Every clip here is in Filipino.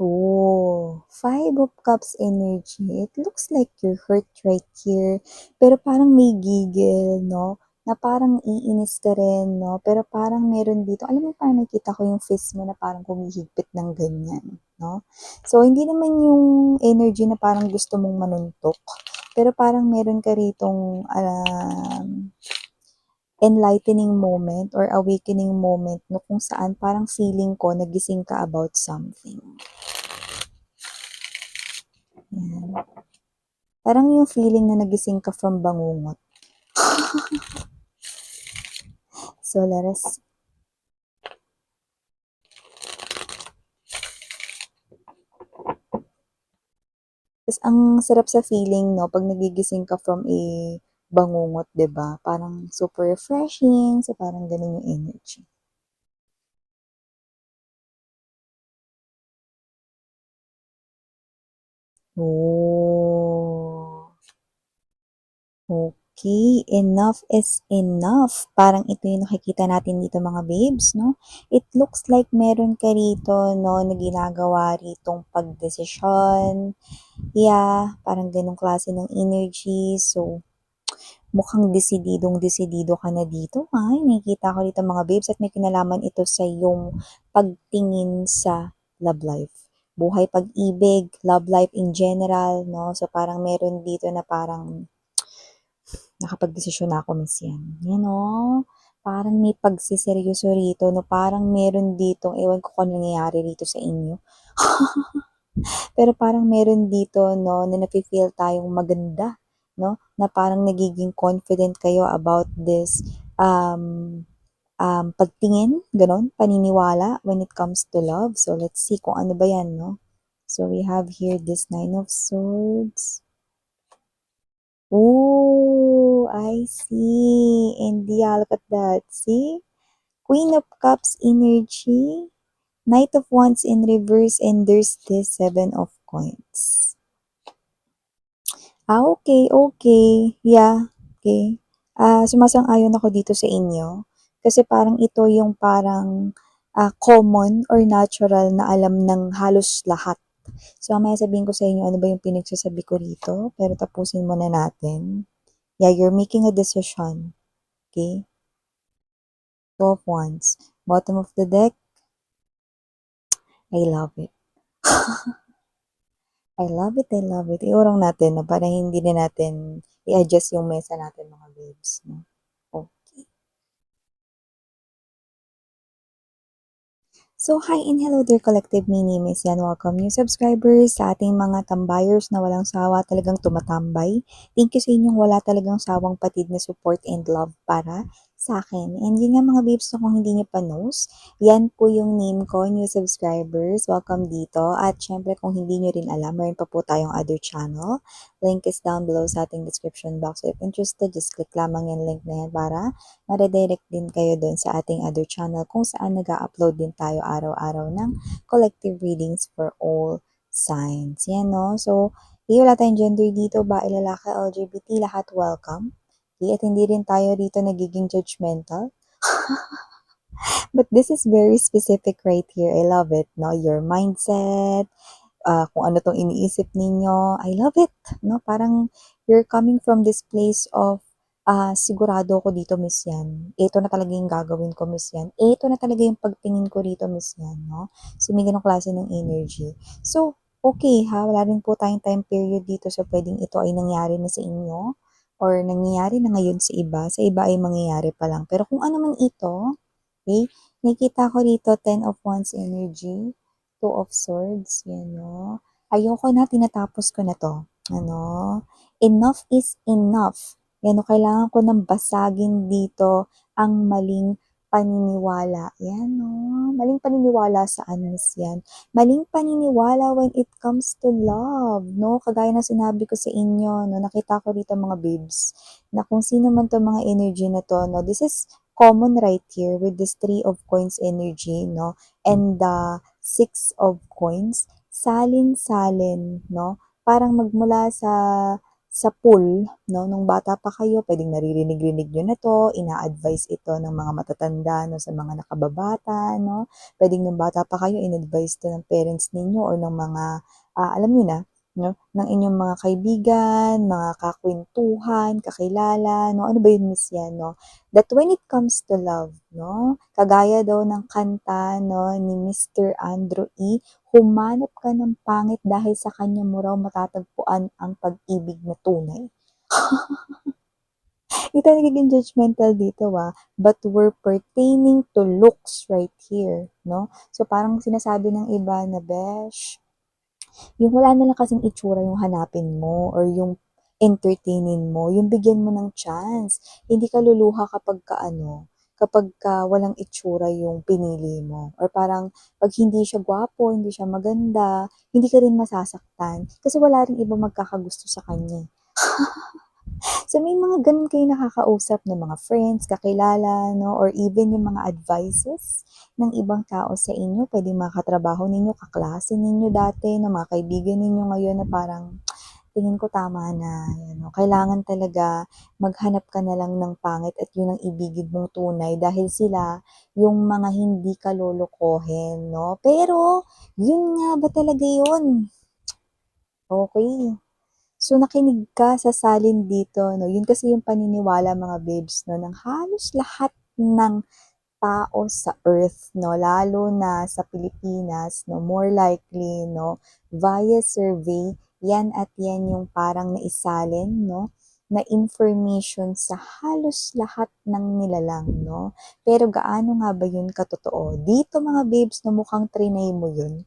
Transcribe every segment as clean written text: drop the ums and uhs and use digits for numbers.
Oh, Five of Cups energy. It looks like you're hurt right here. Pero parang may gigil, no? Na parang iinis ka rin, no? Pero parang meron dito, alam mo parang nakita ko yung fist mo na parang humihigpit ng ganyan, no? So, hindi naman yung energy na parang gusto mong manuntok. Pero parang meron ka ritong enlightening moment or awakening moment no kung saan parang feeling ko nagising ka about something. Yan. Parang yung feeling na nagising ka from bangungot. So, let us... Tapos, ang sarap sa feeling, no, pag nagigising ka from a bangungot, 'di ba? Parang super refreshing, so parang ganun yung energy. Oh. Okay, enough is enough. Parang ito yung nakikita natin dito mga babes, no? It looks like meron ka rito, no, na ginagawa ritong pagdesisyon. Yeah, parang ganong klase ng energy. So, mukhang desididong-desidido ka na dito. Ay, nakikita ko dito mga babes at may kinalaman ito sa yung pagtingin sa love life. Buhay pag-ibig, love life in general, no? So, parang meron dito na parang nakapagdesisyon na ako, miss yan. Yan o. Parang may pagsiseryoso rito, no? Parang meron dito, ewan ko kung ano nangyayari rito sa inyo. Pero parang meron dito, no, na nafe-feel tayong maganda, no? Na parang nagiging confident kayo about this pagtingin, ganon, paniniwala when it comes to love. So, let's see kung ano ba yan, no? So, we have here this Nine of Swords. Oh, I see. And yeah, look at that. See? Queen of Cups energy, Knight of Wands in reverse, and there's this Seven of Coins. Okay, okay. Yeah, okay. Sumasang-ayon ako dito sa inyo. Kasi parang ito yung parang common or natural na alam ng halos lahat. So, mamaya sabihin ko sa inyo ano ba yung pinagsasabi ko rito. Pero tapusin muna natin. Yeah, you're making a decision. Okay? Two of Wands. Bottom of the deck, I love it. I love it, I love it. Iurong natin na para hindi na natin i-adjust yung mesa natin mga babes. No? Okay. So, hi and hello there collective, my name is Yan. Welcome new subscribers sa ating mga tambayers na walang sawa talagang tumatambay. Thank you sa inyong wala talagang sawang patid na support and love para sa akin. And yun nga mga babes na kung hindi nyo pa knows, yan po yung name ko, new subscribers. Welcome dito. At syempre kung hindi nyo rin alam, meron pa po tayong other channel. Link is down below sa ating description box. If interested, just click lamang yung link na yan para ma-redirect din kayo doon sa ating other channel kung saan nag-upload din tayo araw-araw ng collective readings for all signs. Yan, no? So, wala tayong gender dito, bae, lalaki, LGBT, lahat welcome. Okay? At hindi rin tayo dito nagiging judgmental. But this is very specific right here. I love it, no? Your mindset, kung ano tong iniisip ninyo. I love it, no? Parang you're coming from this place of sigurado ko dito, miss yan. Ito na talaga yung gagawin ko, miss yan. Ito na talaga yung pagtingin ko dito, miss yan, no? So, may ganong klase ng energy. So, okay ha, wala rin po tayong time period dito. So, pwedeng ito ay nangyari na sa inyo or nangyayari na ngayon sa iba. Sa iba ay mangyayari pa lang. Pero kung ano man ito, okay, nakita ko dito 10 of Wands energy, Two of Swords, yan, no? Ayoko na, tinatapos ko na to. Ano? Enough is enough. Yan, no? Kailangan ko nang basagin dito ang maling paniniwala. Yan, no? Maling paniniwala saan, miss yan? Maling paniniwala when it comes to love, no? Kagaya na sinabi ko sa inyo, no? Nakita ko dito mga babes, na kung sino man to mga energy na to, no? This is common right here with this Three of Coins energy, no? And the Six of Coins, salin-salin, no? Parang magmula sa pool, no, nung bata pa kayo, pwedeng naririnig-rinig niyo na 'to, ina-advice ito ng mga matatanda, no, sa mga nakababata, no. Puwedeng nung bata pa kayo in-advice 'to ng parents ninyo or ng mga, alam niyo na, no, ng inyong mga kaibigan, mga kakwentuhan, kakilala, no. Ano ba yun, Miss, yan, no? That when it comes to love, no, kagaya daw ng kanta, no, ni Mr. Andrew E., humanap ka ng pangit dahil sa kanya mo raw matatagpuan ang pag-ibig na tunay. Hindi tayo nagiging judgmental dito, but we're pertaining to looks right here, no? So, parang sinasabi ng iba na, "Besh, yung wala na lang kasing itsura yung hanapin mo or yung entertainin mo, yung bigyan mo ng chance. Hindi ka luluha kapagka walang itsura yung pinili mo or parang 'pag hindi siya gwapo, hindi siya maganda, hindi ka rin masasaktan kasi wala ring ibang magkakagusto sa kanya, eh." So, may mga gano'n kayong nakakausap na mga friends, kakilala, 'no, or even yung mga advices ng ibang tao sa inyo, puwedeng mga katrabaho ninyo, kaklase ninyo dati, na mga kaibigan ninyo ngayon na parang, "Tingin ko tama na, 'yan 'no, kailangan talaga maghanap ka na lang ng pangit at yun ang ibigin mong tunay dahil sila yung mga hindi ka lolokohin," 'no. Pero, yun nga ba talaga yun? Okey. So, nakinig ka sa salin dito 'no, yun kasi yung paniniwala mga babes 'no, ng halos lahat ng tao sa earth 'no, lalo na sa Pilipinas 'no, more likely 'no, via survey, yan at yan yung parang naisalin 'no, na information sa halos lahat ng nilalang 'no. Pero gaano nga ba yun katotoo? Dito mga babes 'no, mukhang triny mo yun.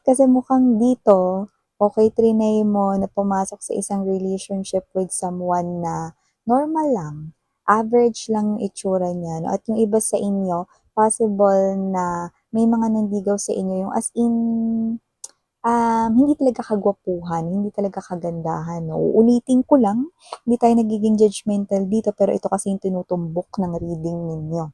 Kasi mukhang dito, okey triny mo na pumasok sa isang relationship with someone na normal lang, average lang yung itsura niya 'no, at yung iba sa inyo possible na may mga nanligaw sa inyo yung as in, hindi talaga kagwapuhan, hindi talaga kagandahan 'no. Uulitin ko lang, hindi tayo nagiging judgmental dito pero ito kasi yung tinutumbok ng reading ninyo,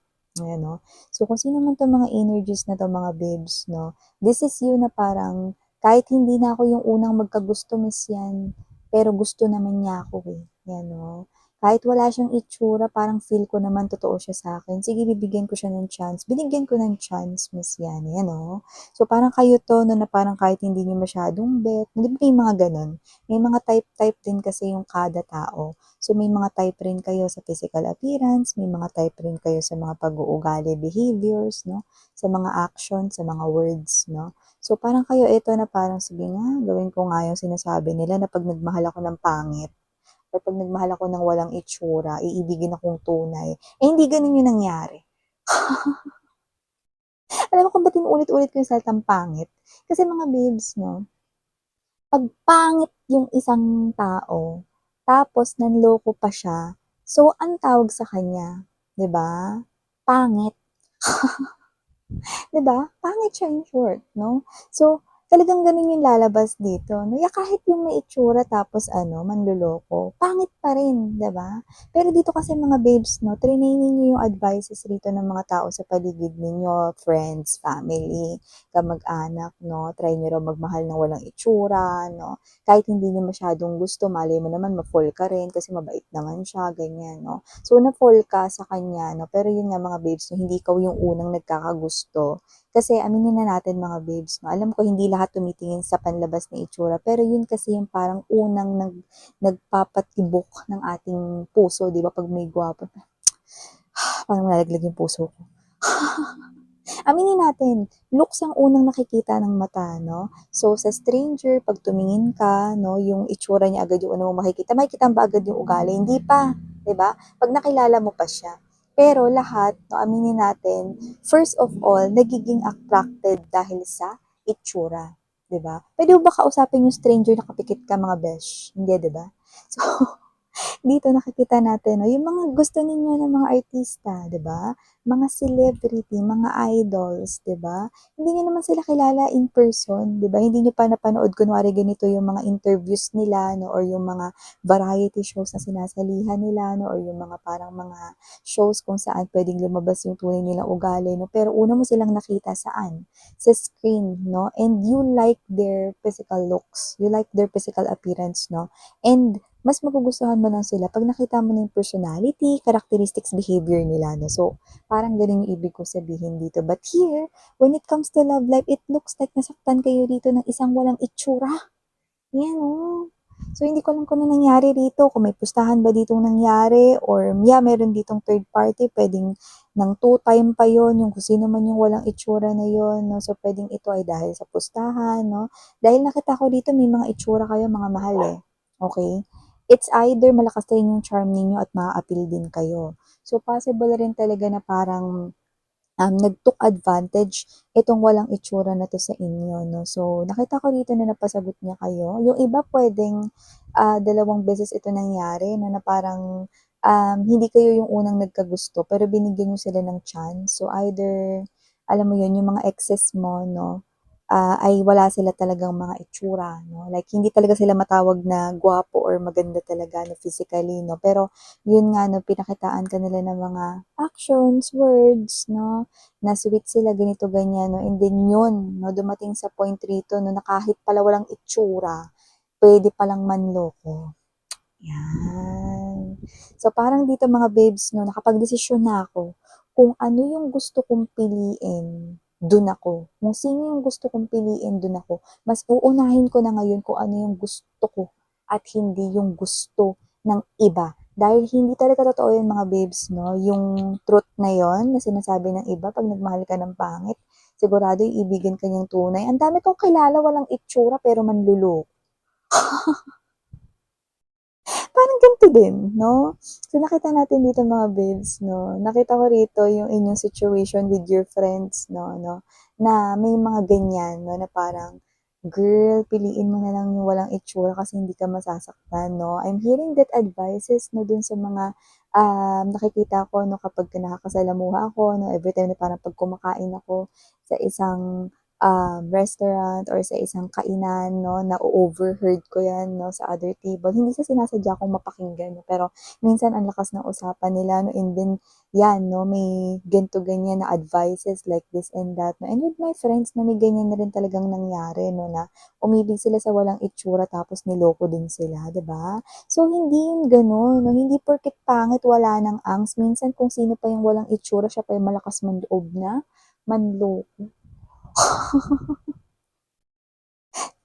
ayan 'no. So kung sino man 'tong mga energies na 'to mga babes 'no, this is you na parang kahit hindi na ako yung unang magkagusto Miss yan, pero gusto naman niya ako, eh, yan 'no. Kahit wala siyang itsura parang feel ko naman totoo siya sa'kin, sige bibigyan ko siya ng chance, binigyan ko ng chance Miss yan, yan 'no. So parang kayo 'to 'no, na parang kahit hindi niyo masyadong bet, 'di ba may mga gano'n? May mga type-type din kasi yung kada tao. So may mga type rin kayo sa physical appearance, may mga type rin kayo sa mga pag-uugali, behaviors 'no, sa mga actions, sa mga words 'no. So parang kayo ito na parang, "Sige nga, gawin ko nga yung sinasabi nila na 'pag nagmahal ako ng pangit or 'pag nagmahal ako ng walang itsura, iibigin akong tunay." Eh, hindi gano'n yung nangyari. Alam mo kung ba't inuulit-ulit ko yung salitang pangit? Kasi mga babes 'no, 'pag pangit yung isang tao, tapos nanloko pa siya, so ang tawag sa kanya, 'di ba, pangit. 'Di ba? Pangit siya in short 'no? So, talagang gano'n yung lalabas dito 'no, kahit yung may itsura tapos manloloko, pangit pa rin, 'di ba? Pero dito kasi mga babes 'no, trinainin niyo yung advices rito ng mga tao sa paligid ninyo, friends, family, kamag-anak 'no, try niyo raw magmahal ng walang itsura 'no, kahit hindi niyo masyadong gusto malay mo naman ma-fall ka rin kasi mabait naman siya, ganyan 'no. So, na-fall ka sa kanya 'no, pero yun nga mga babes 'no, hindi ikaw yung unang nagkakagusto. Kasi aminin na natin mga babes 'no, alam ko hindi lahat tumitingin sa panlabas na itsura, pero yun kasi yung parang unang nagpapatibok ng ating puso 'di ba 'pag may gwapo parang malalaglag yung puso ko. Aminin natin, looks ang unang nakikita ng mata 'no. So sa stranger 'pag tumingin ka 'no, yung itsura niya agad yung una mong makikita mo ba agad yung ugali? Hindi pa, 'di ba? 'Pag nakilala mo pa siya. Pero lahat 'no, aminin natin, first of all, nagiging attracted dahil sa itsura, 'di ba? Puwede mo ba kausapin yung stranger nakapikit ka mga besh? Hindi, 'di ba? So Dito nakikita natin 'no, yung mga gusto ninyo ng mga artista, 'di ba? Mga celebrity, mga idols, 'di ba? Hindi niyo naman sila kilala in person, 'di ba? Hindi niyo pa napanood kunwari ganito yung mga interviews nila 'no, or yung mga variety shows na sinasalihan nila 'no, or yung mga parang mga shows kung saan puwedeng lumabas yung tunay nilang ugali 'no. Pero una mo silang nakita saan? Sa screen 'no, and you like their physical looks, you like their physical appearance 'no, and mas magugustuhan mo lang sila 'pag nakita mo na yung personality, characteristics, behavior nila 'no. So, parang gano'n yung ibig kong sabihin dito. But here, when it comes to love life, it looks like nasaktan kayo dito ng isang walang itsura. 'Yan, oh. So, hindi ko alam kung ano nangyari rito, kung may pustahan ba ditong nangyari or meron ditong third party, puwedeng ng two-time pa yon yung kung sino man yung walang itsura na yon 'no. So, puwedeng ito ay dahil sa pustahan 'no. Dahil nakita ko dito may mga itsura kayo mga mahal, eh, okey? It's either malakas din yung charm ninyo at maa-appeal din kayo. So, possible rin talaga na parang nag-took advantage itong walang itsura na 'to sa inyo 'no. So, nakita ko dito na napasagot niya kayo. Yung iba puwedeng, dalawang beses ito nangyari 'no, na parang, hindi kayo yung unang nagkagusto pero binigyan niyo sila ng chance. So, either alam mo yun, yung mga exes mo 'no, ay wala sila talagang mga itsura 'no, like hindi talaga sila matawag na gwapo or maganda talaga 'no, physically 'no. Pero yun nga 'no, pinakitaan ka nila ng mga actions, words 'no, na sweet sila ganito, ganyan 'no, and then yun 'no, dumating sa point rito 'no, na kahit pala walang itsura, puwede palang manloko, 'yan. So, parang dito mga babes 'no, nakapagdesisyon na ako kung ano yung gusto kong piliin, dun ako. Kung sino yung gusto kong piliin, dun ako. Mas uunahin ko na ngayon kung ano yung gusto ko at hindi yung gusto ng iba. Dahil hindi talaga totoo yun mga babes 'no, yung truth na yon na sinasabi ng iba 'pag nagmahal ka ng pangit, sigurado iibigin ka niyang tunay. Ang dami kong kilala walang itsura pero manloloko. Parang ganito din 'no? So, nakita natin dito mga babes 'no, nakita ko rito yung inyong situation with your friends 'no, na may mga ganyan 'no, na parang, "Girl, piliin mo na lang yung walang itsura kasi hindi ka masasaktan 'no." I'm hearing that advices 'no, dun sa mga, nakikita ko 'no, kapagka nakakasalamuha ako 'no, everytime na parang 'pag kumakain ako sa isang restaurant or sa isang kainan 'no, na overheard ko 'yan 'no, sa other table. Hindi sa sinasadya kong mapakinggan 'no, pero minsan ang lakas ng usapan nila 'no, and then 'yan 'no, may ganito ganyan na advices like this and that 'no. And with my friends na may ganyan na rin talagang nangyari 'no, na umibig sila sa walang itsura tapos niloko din sila, 'di ba? So, hindi 'yun gano'n 'no, hindi porket pangit wala ng angst. Minsan kung sino pa yung walang itsura siya pa yung malakas manloob na manloko.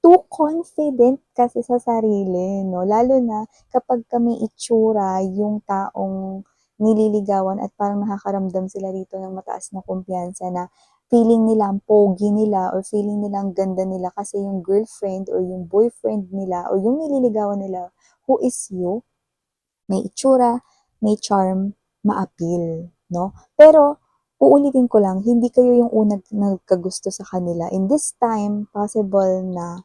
Too confident kasi sa sarili 'no, lalo na kapagka may itsura yung taong nililigawan at parang nakakaramdam sila rito ng mataas na kumpiyansa na feeling nila ang pogi nila or feeling nila ang ganda nila kasi yung girlfriend or yung boyfriend nila or yung nililigawan nila, who is you, may itsura, may charm, ma-appeal 'no. Pero uulitin ko lang, hindi kayo yung unang nagkagusto sa kanila. In this time, possible na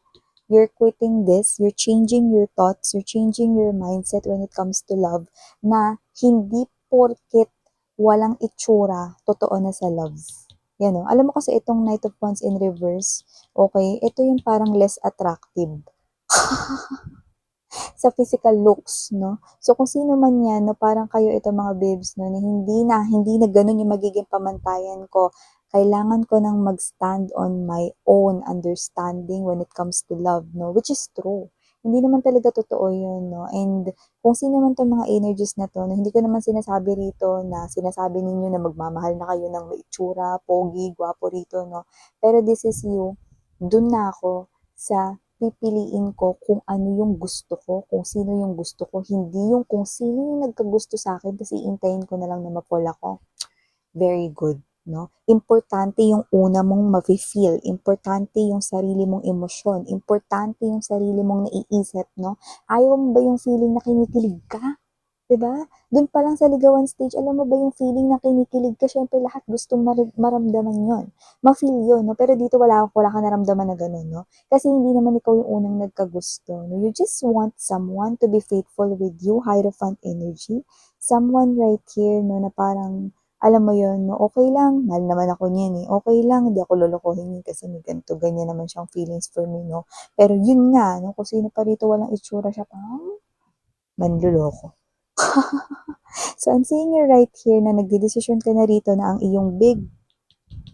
you're quitting this, you're changing your thoughts, you're changing your mindset when it comes to love, na hindi porket walang itsura, totoo na sa love. Yan o. Alam mo kasi itong Knight of Wands in reverse, okay, ito yung parang less attractive sa physical looks, 'no? So, kung sino man 'yan 'no, parang kayo ito mga babes 'no, na hindi na gano'n yung magiging pamantayan ko. Kailangan ko ng mag-stand on my own understanding when it comes to love 'no, which is true. Hindi naman talaga totoo 'yun 'no, and kung sino man 'tong mga energies na 'to 'no, hindi ko naman sinasabi rito na sinasabi ninyo na magmamahal na kayo ng may itsura, pogi, gwapo rito 'no. Pero this is you, dun na ako sa pipiliin ko kung ano yung gusto ko, kung sino yung gusto ko, hindi yung kung sino yung nagkagusto sa'kin ta's iintayin ko na lang na ma-fall ako. Very good, 'no? Importante yung una mong mafe-feel, importante yung sarili mong emosyon, importante yung sarili mong naiisip, 'no? Ayaw mo ba yung feeling na kinikilig ka? 'Di ba? Dun pa lang sa ligawan stage, alam mo ba yung feeling na kinikilig ka, siyempre lahat gustong maramdaman yun, ma-feel yun 'no, pero dito wala kang naramdaman na gano'n 'no, kasi hindi naman ikaw yung unang nagkagusto 'no, you just want someone to be faithful with you, Hierophant energy, someone right here 'no, na parang alam mo yun 'no, okey lang, mahal naman ako niyan, eh, okey lang hindi ako lolokohin niyan kasi may ganito, ganyan naman siyang feelings for me 'no. Pero yun nga 'no, kung sino pa rito walang itsura siya pang manloloko. So, I'm seeing you right here na nagdedesisyon ka na rito na ang iyong big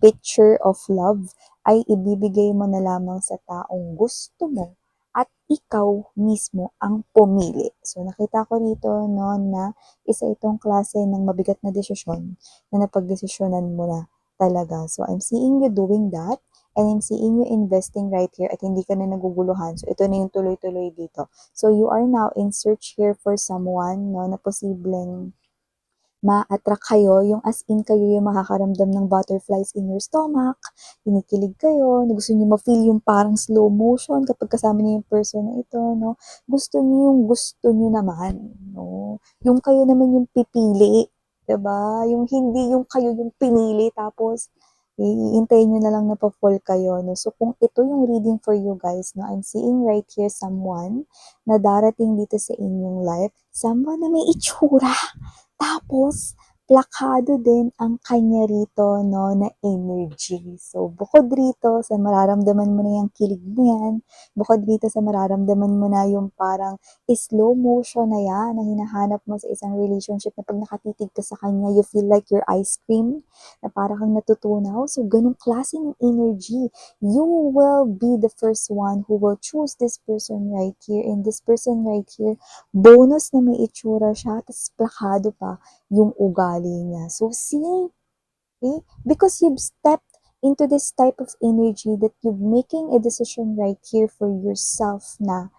picture of love ay ibibigay mo na lamang sa taong gusto mo at ikaw mismo ang pumili. So, nakita ko rito no, na isa itong klase ng mabigat na desisyon na napagdesisyonan mo na talaga. So, I'm seeing you doing that and I'm seeing you investing right here at hindi ka na naguguluhan. So, ito na yung tuloy-tuloy dito. So, you are now in search here for someone no, na posibleng ma-attract kayo, yung as in kayo yung makakaramdam ng butterflies in your stomach, kinikilig kayo, na gusto niyo ma-feel yung parang slow motion kapag kasama niyo yung person na ito, no? Gusto niyo yung gusto niyo naman, no? Yung kayo naman yung pipili, 'di ba? Yung hindi yung kayo yung pinili tapos iintayin niyo na lang na pa-fall kayo, no? So, kung ito yung reading for you guys, no, I'm seeing right here someone na darating dito sa inyong life, someone na may itsura, tapos plakado din ang kanya rito 'no, na energy. So, bukod rito sa mararamdaman mo na yang kilig na yan, bukod dito sa mararamdaman mo na yung parang slow motion na yan na hinahanap mo sa isang relationship na 'pag nakatitig ka sa kanya, you feel like you're ice cream, na para kang natutunaw. So, ganong klase ng energy. You will be the first one who will choose this person right here, and this person right here, bonus na may itsura siya, tas plakado pa yung ugali niya. So, see, okay? Because you've stepped into this type of energy that you're making a decision right here for yourself na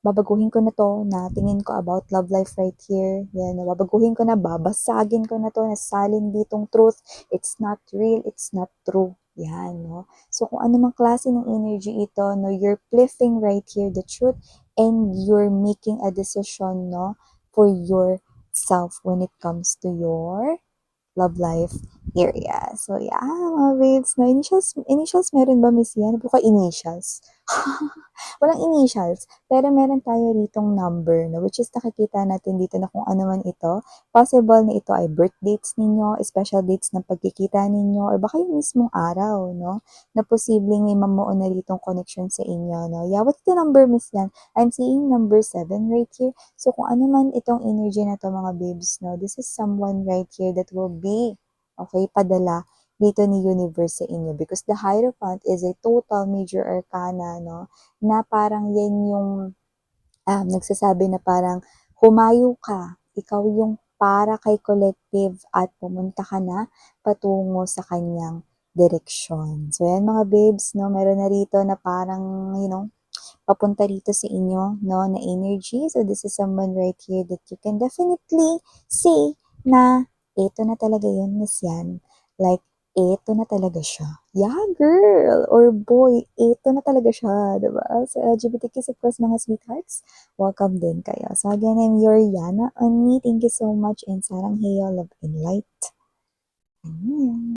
babaguhin ko na 'to, na tingin ko about love life right here, yan, na babaguhin ko na, babasagin ko na 'to, nasalin ditong truth, it's not real, it's not true, yan 'no. So kung ano mang klase ng energy ito 'no, you're flipping right here the truth and you're making a decision 'no, for yourself when it comes to your love life area. So yeah, mga babes 'no, initials meron ba Miss Yan? Puro ka initials. Walang initials, pero meron tayo ritong number 'no, which is nakikita natin dito na kung ano man ito. Possible na ito ay birth dates ninyo, special dates ng pagkikita ninyo, or baka yung mismong araw 'no, na posibleng may mamuo na ritong connection sa inyo 'no. Yeah, what's the number Miss Yan? I'm seeing number 7 right here. So kung ano man itong energy na 'to mga babes 'no, this is someone right here that will be, okay, padala dito ni universe sa inyo because the Hierophant is a total major arcana 'no, na parang yan yung, nagsasabi na parang humayo ka, ikaw yung para kay collective at pumunta ka na patungo sa kanyang direksyon. So yan mga babes 'no, meron na rito na parang, papunta rito sa inyo 'no, na energy. So this is someone right here that you can definitely see na eto na talaga yun, Miss Yan. Like, eto na talaga siya. Yeah, girl or boy, eto na talaga siya, 'di ba? So LGBTQ of course mga sweethearts, welcome din kayo. So again, I'm your Yana Oni. Thank you so much and sarang heyo, love and light. Annyeong.